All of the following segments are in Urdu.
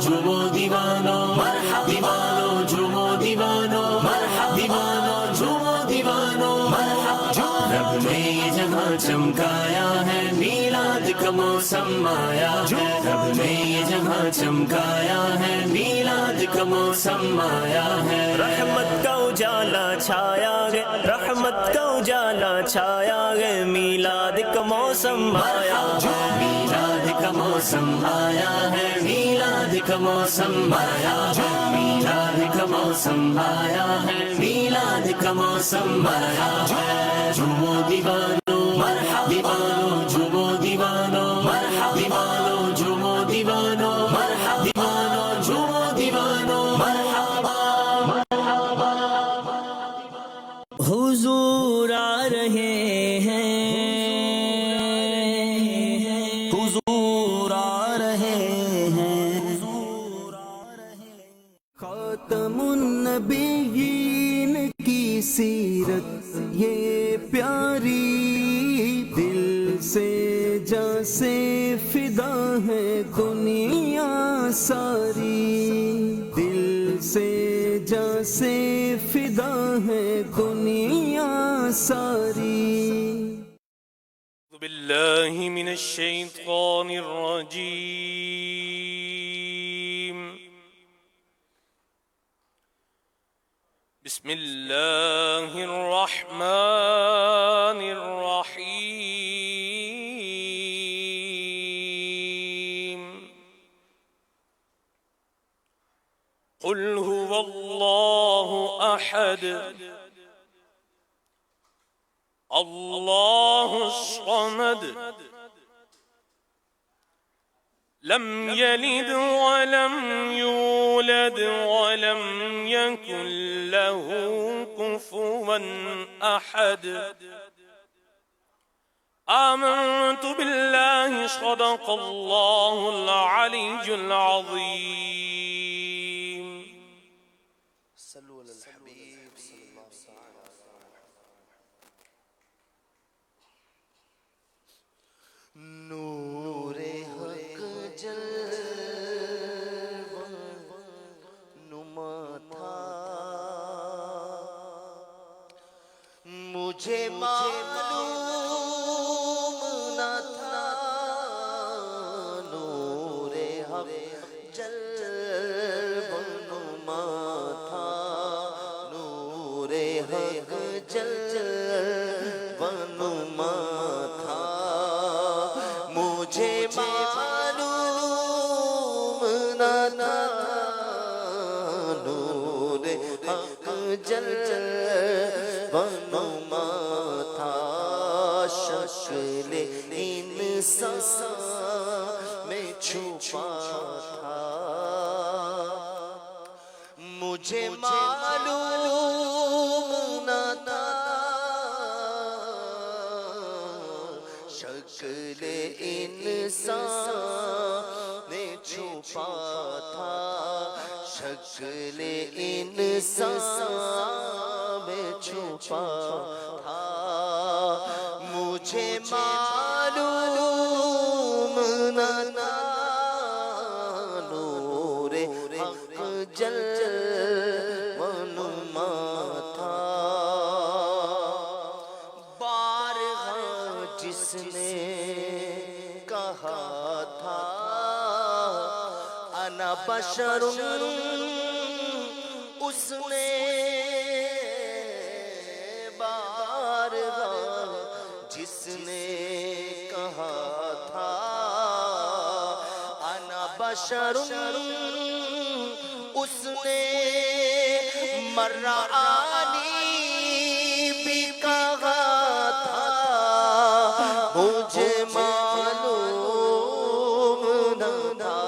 جھومو دیوانو مرحبا دیوانو جھومو دیوانو مرحبا دیوانو جھومو دیوانو مرحبا رب نے یہ جہاں چمکایا ہے میلاد کا موسم آیا ہے رب نے یہ جہاں چمکایا ہے میلاد کا موسم آیا ہے رحمت کا اجالا چھایا ہے رحمت کا اجالا چھایا ہے میلاد کا موسم آیا ہے میلاد کا موسم آیا ہے میلاد کا موسم آیا ہے میلاد کا موسم آیا ہے میلاد کا موسم آیا ہے جھومو دیوانو مرحبا دیوانو جھومو دیوانو مرحبا دیوانو جھومو دیوانو مرحبا دیوانو جھومو دیوانو مرحبا حضور آ رہے ہیں حضور آ رہے ہیں خاتم النبیین کی سیرت یہ پیاری دل سے جاں سے فدا ہے دنیا ساری دل سے جاں سے فدا ہے دنیا ساری أعوذ بالله من الشيطان الرجيم بسم الله الرحمن الرحيم قل هو الله أحد الله الصمد لم يلد ولم يولد ولم يكن له كفوا أحد آمنت بالله صدق الله العلي العظيم صلوا علی الحبیب صلی اللہ علیہ وسلم نور حق جلوہ نما تھا مجھے معلوم نہ تھا نور حق جلوہ نما تھا نور حق جلوہ نما تھا مجھے معلوم نہ تھا نور حق جلوہ نما تھا شکل انسان میں چھپا تھا مجھے معلوم نہ تھا شکل انسان میں چھپا تھا شکل انسان میں چھپا تھا مجھے معلوم نہ تھا نور حق جلوہ نما تھا بارہا جس نے کہا تھا انا بشر اس نے بارہا جس نے کہا تھا انا بشر اس نے مرآنی بھی کہا تھا مجھے معلوم نہ تھا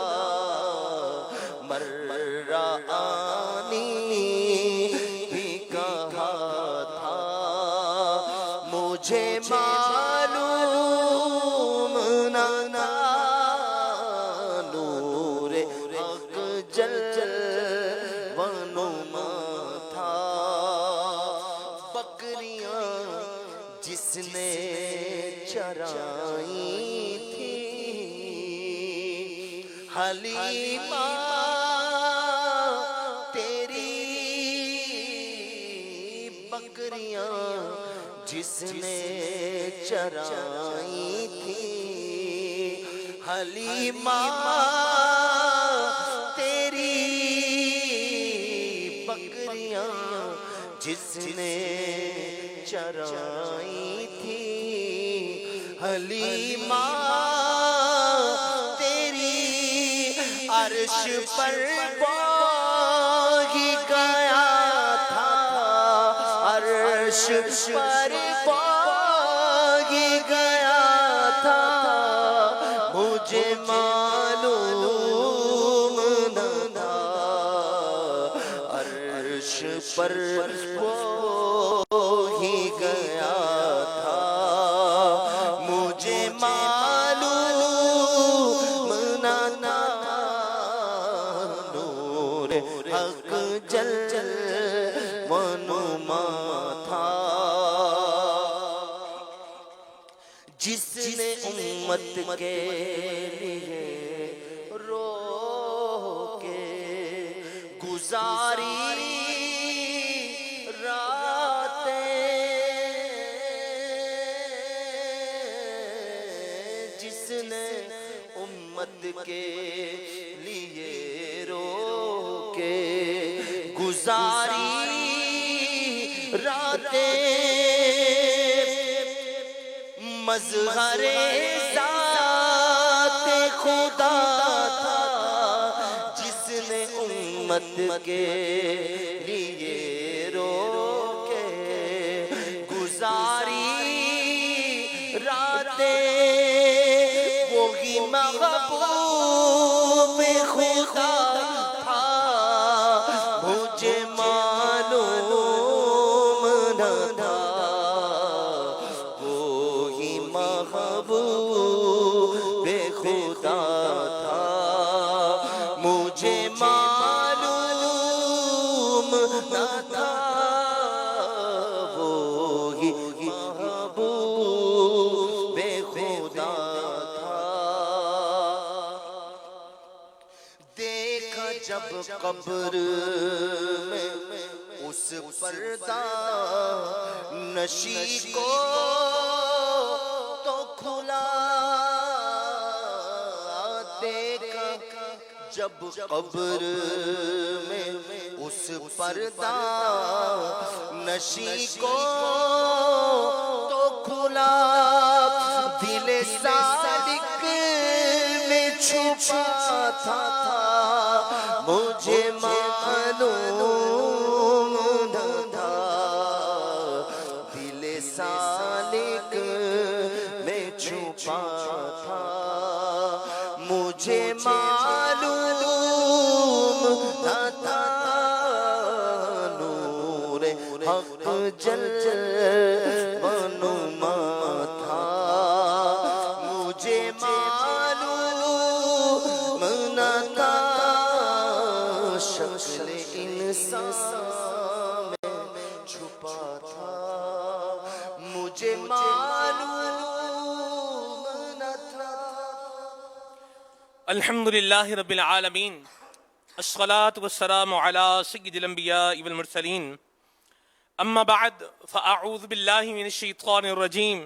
مرآنی بھی کہا تھا مجھے معلوم نہ تھا نور حق جلوہ نما تھا بکریاں جس نے چرائی تھی حلیمہ جس نے چرائی تھی حلیمہ تیری بکریاں، جس نے چرائی تھی حلیمہ تیری، عرش پر پاگی گیا تھا، عرش پر پاگی گیا تھا، مجھے معلوم نہ تھا، عرش پر پاگی گیا تھا، مجھے معلوم نہ تھا، نور حق جل ونما تھا، جس نے امت کے لیے رو کے گزاری راتیں، جس نے امت کے لیے رو کے گزاری راتیں، مظہر ذات خدا تھا، جس نے امت کے لیے رو کے گزاری راتیں، وہی محبوب خدا تھا، مجھے معلوم نہ تھا، وہی محبوب خدا تھا، مجھے معلوم نہ تھا، وہی محبوب خدا تھا، دیکھا جب قبر میں اس پردہ نشی کو تو کھلا، دیکھا جب قبر میں اس پردہ نشی کو تو کھلا، دل سالک میں چھپا تھا، مجھے معلوم نہ تھا، دل سالک میں چھپا تھا، مجھے معلوم نہ تھا، نور حق جل ونما تھا، مجھے معلوم نہ تھا، شکل انسان میں چھپا تھا، مجھے معلوم نہ تھا۔ الحمدللہ رب العالمین، الصلاة والسلام على سید الانبیاء والمرسلین، اما بعد فاعوذ باللہ من الشیطان الرجیم،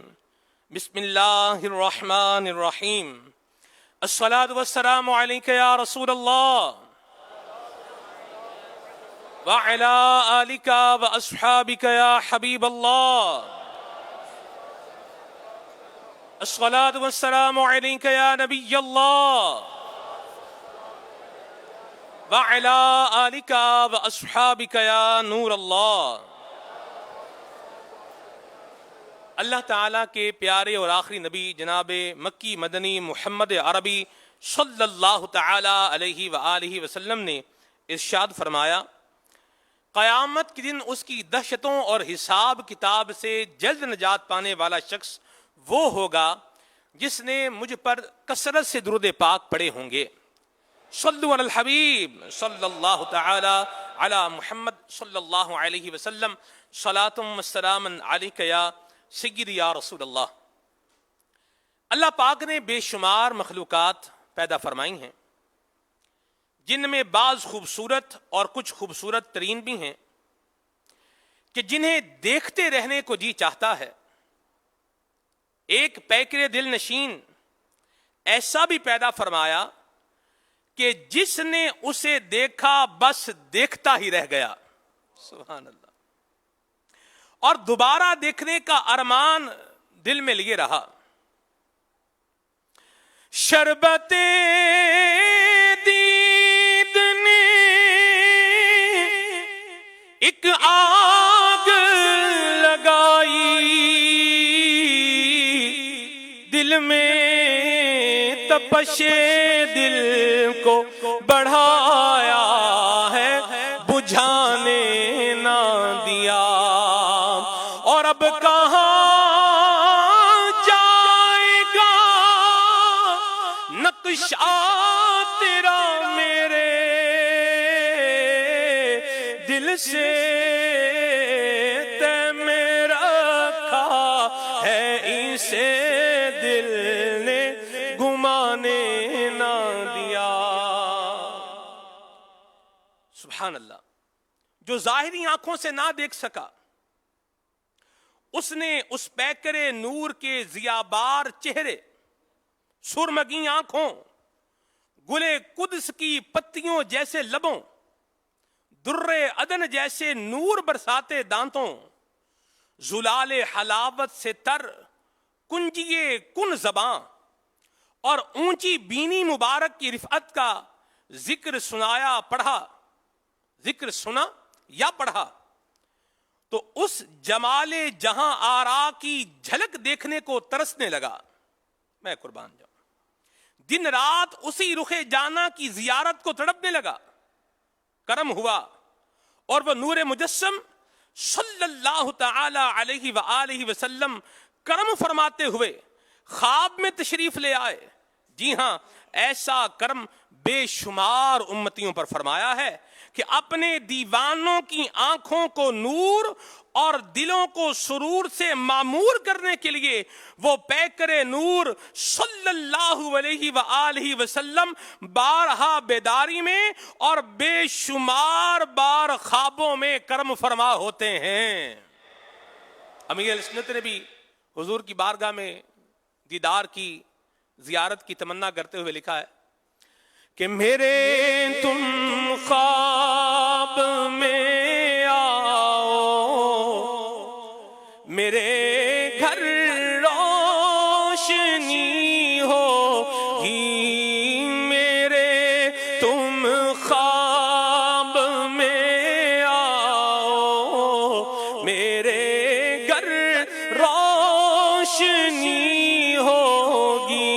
بسم اللہ الرحمن الرحیم، الصلاة والسلام علیک یا رسول اللہ وعلى آلك وأصحابك يا حبيب الله، الصلاة والسلام عليك يا نبي الله وعلى آلك وأصحابك يا نور الله۔ اللہ تعالیٰ کے پیارے اور آخری نبی جناب مکی مدنی محمد عربی صلی اللہ تعالیٰ علیہ وآلہ وسلم نے ارشاد فرمایا، قیامت کے دن اس کی دہشتوں اور حساب کتاب سے جلد نجات پانے والا شخص وہ ہوگا جس نے مجھ پر کثرت سے درود پاک پڑھے ہوں گے۔ صلو علی الحبیب صلی اللہ تعالی علی محمد صلی اللہ علیہ وسلم، صلاۃ و سلام علیک یا سیدی یا رسول اللہ۔ اللہ پاک نے بے شمار مخلوقات پیدا فرمائی ہیں، جن میں بعض خوبصورت اور کچھ خوبصورت ترین بھی ہیں کہ جنہیں دیکھتے رہنے کو جی چاہتا ہے، ایک پیکر دل نشین ایسا بھی پیدا فرمایا کہ جس نے اسے دیکھا بس دیکھتا ہی رہ گیا. سبحان اللہ. اور دوبارہ دیکھنے کا ارمان دل میں لیے رہا. شربت دید نے ایک آگ لگائی دل میں، تپش دل کو بڑھایا ہے بجھانے نہ دیا. اور اب کہاں جائے گا نقشہ تیرا میرے دل سے تے میں رکھا ہے اسے دل نے گمانے نہ دیا. سبحان اللہ. جو ظاہری آنکھوں سے نہ دیکھ سکا اس نے اس پیکرے نور کے ضیابار چہرے، سرمگی آنکھوں، گلے قدس کی پتیوں جیسے لبوں، در عدن جیسے نور برساتے دانتوں، زلال حلاوت سے تر کنجیے کن زباں اور اونچی بینی مبارک کی رفعت کا ذکر سنایا پڑھا، ذکر سنا یا پڑھا تو اس جمال جہاں آرا کی جھلک دیکھنے کو ترسنے لگا. میں قربان جاؤں. دن رات اسی رخ جانا کی زیارت کو تڑپنے لگا. کرم ہوا اور وہ نور مجسم صلی اللہ تعالی علیہ وآلہ وسلم کرم فرماتے ہوئے خواب میں تشریف لے آئے. جی ہاں، ایسا کرم بے شمار امتیوں پر فرمایا ہے کہ اپنے دیوانوں کی آنکھوں کو نور اور دلوں کو سرور سے معمور کرنے کے لیے وہ پیکر نور صلی اللہ علیہ وآلہ وسلم بارہا بیداری میں اور بے شمار بار خوابوں میں کرم فرما ہوتے ہیں. امیر اہل سنت نے بھی حضور کی بارگاہ میں دیدار کی، زیارت کی تمنا کرتے ہوئے لکھا ہے کہ میرے تم خواب میں آؤ، میرے گھر روشنی ہوگی، میرے تم خواب میں آؤ، میرے گھر روشنی ہوگی،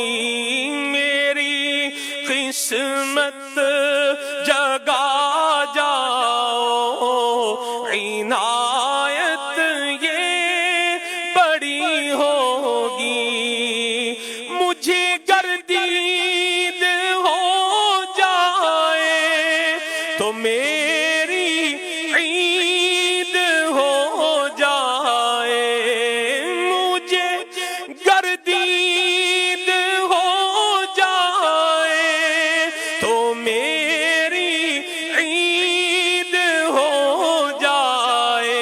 میری قسمت جگا جاؤ، عنایت یہ بڑی ہوگی، مجھے گردید ہو جائے تو میری عید ہو جائے، مجھے گردید ہو جائے تو میری عید ہو جائے،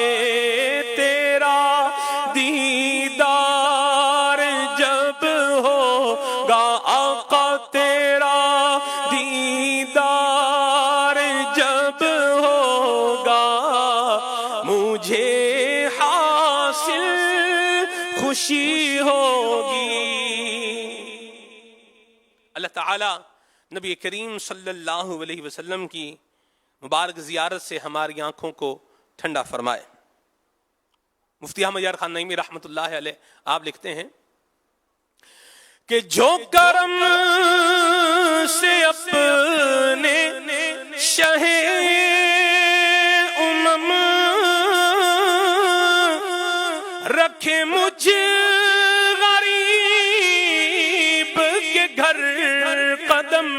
تیرا دیدار جب ہوگا آقا، تیرا دیدار جب ہوگا مجھے حاصل خوشی ہوگی. اللہ تعالی نبی کریم صلی اللہ علیہ وسلم کی مبارک زیارت سے ہماری آنکھوں کو ٹھنڈا فرمائے. مفتی احمد یار خان نعیمی رحمت اللہ علیہ آپ لکھتے ہیں کہ جو کرم سے اپنے شہ امم رکھے مجھ غریب کے گھر قدم،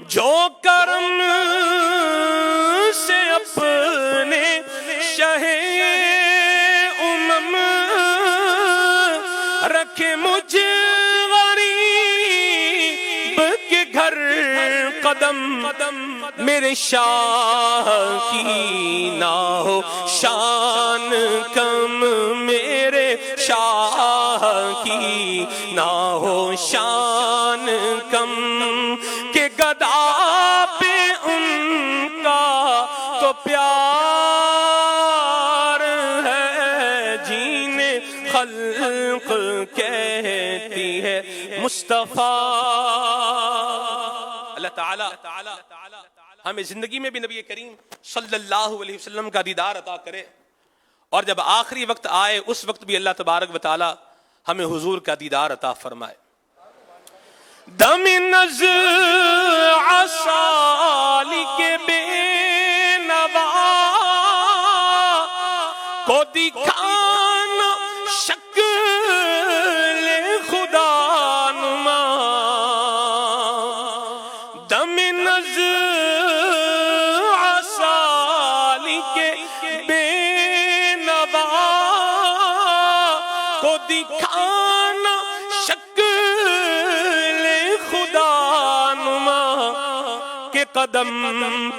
جو کرم سے اپنے شہ امم رکھے مجھ غریب کے گھر قدم، میرے شاہ کی نہ ہو شان کم، میرے شاہ نہ ہو شان کم کہ گدا پہ ان کا تو پیار ہے جینے خلق کہتی ہے مصطفیٰ. اللہ تعالیٰ ہمیں زندگی میں بھی نبی کریم صلی اللہ علیہ وسلم کا دیدار عطا کرے، اور جب آخری وقت آئے اس وقت بھی اللہ تبارک و تعالی ہمیں حضور کا دیدار عطا فرمائے. دم نزع سالک بے نوا کو دکھانا شکل خدا نما. دم نزع سالک بے نوا کو دکھانا شکل خدا نما کے قدم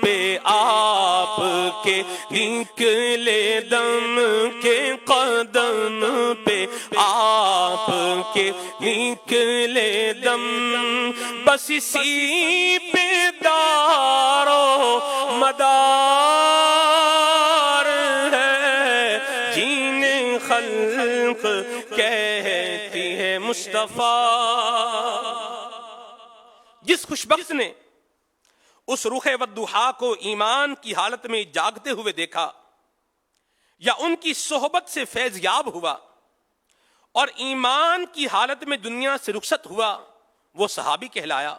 پہ آپ کے نکلے دم کے قدم پہ آپ کے نکلے دم بس اسی پہ دار و مدار ہے جینے خلق کہتی ہے مصطفیٰ. جس خوشبخت نے اس رخ والضحیٰ کو ایمان کی حالت میں جاگتے ہوئے دیکھا یا ان کی صحبت سے فیض یاب ہوا اور ایمان کی حالت میں دنیا سے رخصت ہوا، وہ صحابی کہلایا.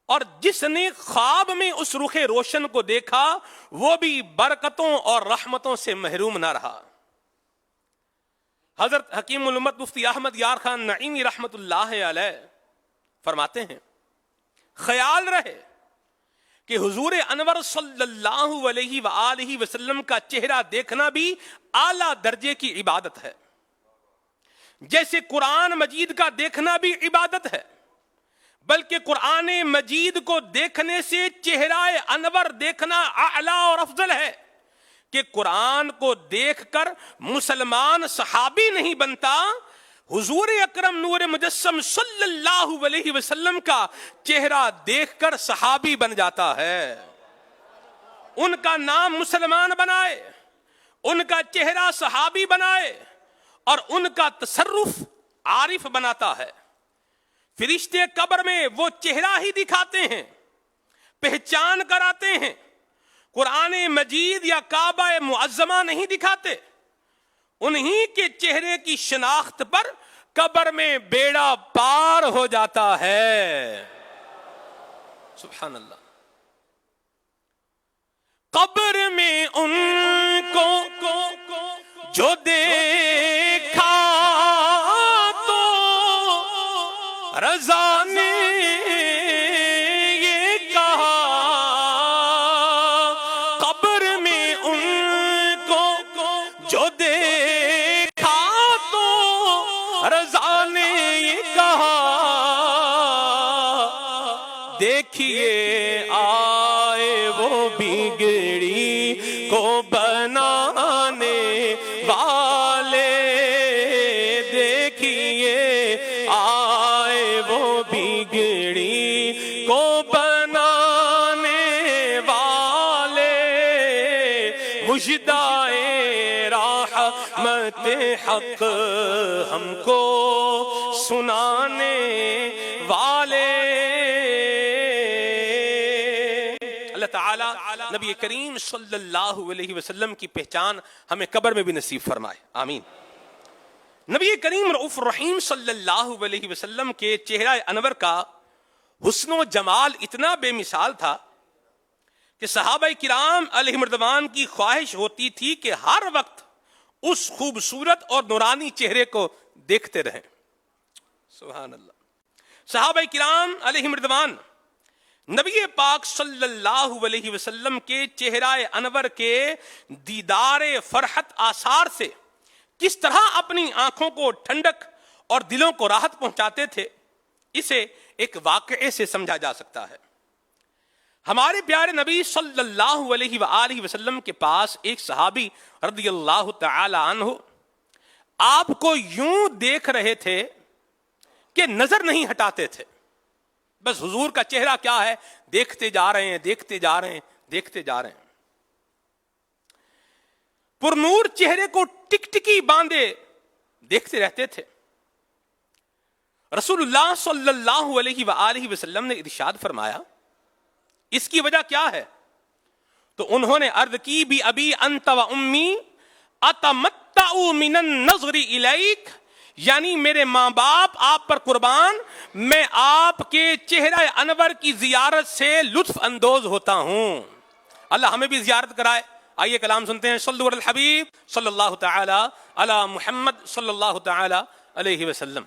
اور جس نے خواب میں اس رخ روشن کو دیکھا وہ بھی برکتوں اور رحمتوں سے محروم نہ رہا. حضرت حکیم الامت مفتی احمد یار خان نعیمی رحمت اللہ علیہ فرماتے ہیں، خیال رہے کہ حضور انور صلی اللہ علیہ وآلہ وسلم کا چہرہ دیکھنا بھی اعلیٰ درجے کی عبادت ہے، جیسے قرآن مجید کا دیکھنا بھی عبادت ہے، بلکہ قرآن مجید کو دیکھنے سے چہرہ انور دیکھنا اعلیٰ اور افضل ہے کہ قرآن کو دیکھ کر مسلمان صحابی نہیں بنتا، حضور اکرم نور مجسم صلی اللہ علیہ وسلم کا چہرہ دیکھ کر صحابی بن جاتا ہے. ان کا نام مسلمان بنائے، ان کا چہرہ صحابی بنائے، اور ان کا تصرف عارف بناتا ہے. فرشتے قبر میں وہ چہرہ ہی دکھاتے ہیں، پہچان کراتے ہیں، قرآن مجید یا کعبہ معظمہ نہیں دکھاتے. انہی کے چہرے کی شناخت پر قبر میں بیڑا پار ہو جاتا ہے. سبحان اللہ. قبر میں ان کو جو دیکھا تو رضا نے یہ کہا، قبر میں ان کو جو دیکھا تو رضا نے یہ کہا، دیکھیے آئے وہ بگڑی کو بنانے والے، دیکھیے آئے وہ بگڑی کو بنانے والے، مجدائے رحمت حق ہم کو سنانے والے. اللہ تعالیٰ نبی کریم صلی اللہ علیہ وسلم کی پہچان ہمیں قبر میں بھی نصیب فرمائے، آمین. نبی کریم رؤوف الرحیم صلی اللہ علیہ وسلم کے چہرہ انور کا حسن و جمال اتنا بے مثال تھا کہ صحابہ کرام علیہ مردوان کی خواہش ہوتی تھی کہ ہر وقت اس خوبصورت اور نورانی چہرے کو دیکھتے رہیں. سبحان اللہ. صحابہ کرام علیہ مردوان نبی پاک صلی اللہ علیہ وسلم کے چہرہ انور کے دیدار فرحت آثار سے کس طرح اپنی آنکھوں کو ٹھنڈک اور دلوں کو راحت پہنچاتے تھے، اسے ایک واقعے سے سمجھا جا سکتا ہے. ہمارے پیارے نبی صلی اللہ علیہ وآلہ وسلم کے پاس ایک صحابی رضی اللہ تعالی عنہ آپ کو یوں دیکھ رہے تھے کہ نظر نہیں ہٹاتے تھے. بس حضور کا چہرہ کیا ہے، دیکھتے جا رہے ہیں، دیکھتے جا رہے ہیں، دیکھتے جا رہے ہیں. پر نور چہرے کو ٹکٹکی باندھے دیکھتے رہتے تھے. رسول اللہ صلی اللہ علیہ وآلہ وسلم نے ارشاد فرمایا اس کی وجہ کیا ہے؟ تو انہوں نے عرض کی بھی ابی انت و امی اتمتع من النظر الیک، یعنی میرے ماں باپ آپ پر قربان، میں آپ کے چہرہ انور کی زیارت سے لطف اندوز ہوتا ہوں. اللہ ہمیں بھی زیارت کرائے. آئیے کلام سنتے ہیں. صلو علی الحبیب صلی اللہ تعالی علی محمد صلی اللہ تعالی علیہ وسلم.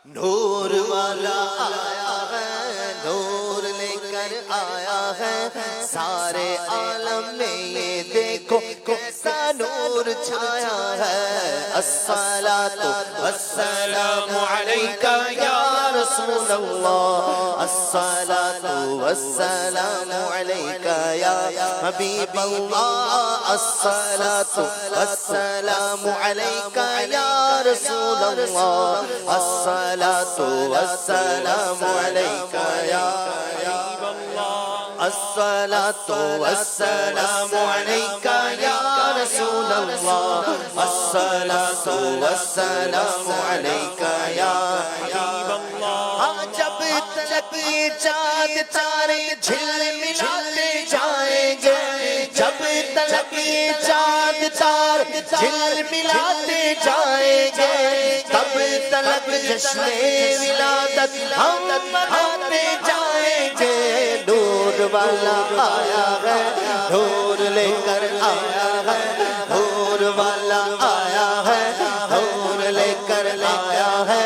نور والا آیا ہے، نور لے کر آیا ہے، سارے عالم میں یہ دیکھو کیسا نور چھایا ہے. الصلاۃ والسلام علیکہ یا رسول اللہ، الصلاۃ والسلام علیکہ یا حبیب اللہ، الصلاۃ والسلام علیکہ یا رسول اللہ، الصلاۃ والسلام علیکہ یا حبیب اللہ، الصلاۃ والسلام علیکہ یا رسول اللہ، الصلاۃ والسلام علیکہ یا حبیب اللہ. جب تلک یہ چاند تارے جھلملاتے جائیں گے، جب تلک یہ چاند تارے جھلملاتے جائیں گے، تب تلک جشن ولادت ہم مناتے جائیں گے. نور والا آیا ہے، نور لے کر آیا ہے، نور والا آیا ہے، نور لے کر آیا ہے،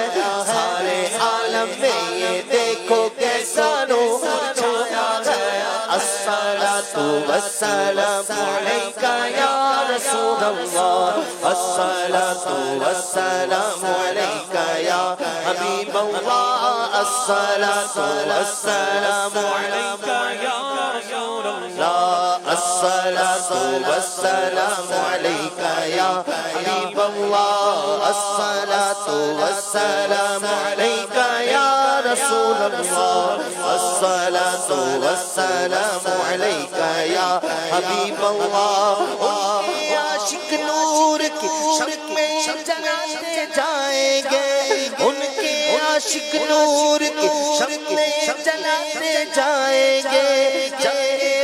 سارے عالم میں یہ دیکھو کیسا نور چھایا ہے. الصلاۃ والسلام علیکہ یا رسول اللہ، الصلاۃ والسلام علیکہ یا حبیب اللہ، الصلاۃ والسلام علیکہ یا رسول اللہ، الصلاۃ والسلام علیکہ یا حبیب اللہ، الصلاۃ والسلام علیکہ یا رسول اللہ، الصلاۃ والسلام علیکہ یا حبیب اللہ. ان کے عاشق نور کی شمع میں جلاتے جائیں گے، ان کے عاشق نور کی شمع میں جلاتے جائیں گے، جب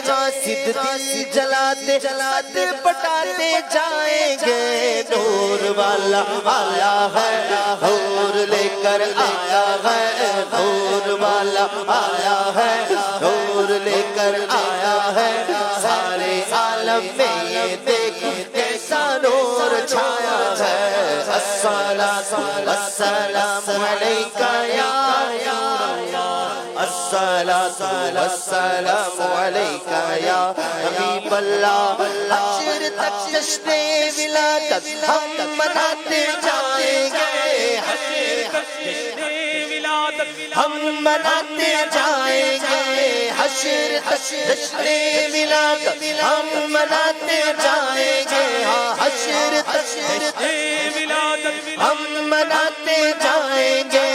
غاصب دل جلاتے جلاتے پٹاتے جائیں گے. نور والا آیا ہے، نور لے کر آیا ہے، نور والا آیا ہے، نور لے کر آیا ہے، سارے عالم میں یہ دیکھو کیسا نور چھایا ہے. الصلاۃ والسلام علیکہ یا رسول اللہ، الصلاۃ والسلام علیکہ یا حبیب اللہ. حشر تک جشن ولادت ہم مناتے جائیں گے، حشر تک جشن ولادت ہم مناتے جائیں گے، حشر تک جشن ولادت ہم مناتے جائیں گے، حشر تک جشن ولادت ہم مناتے جائیں گے،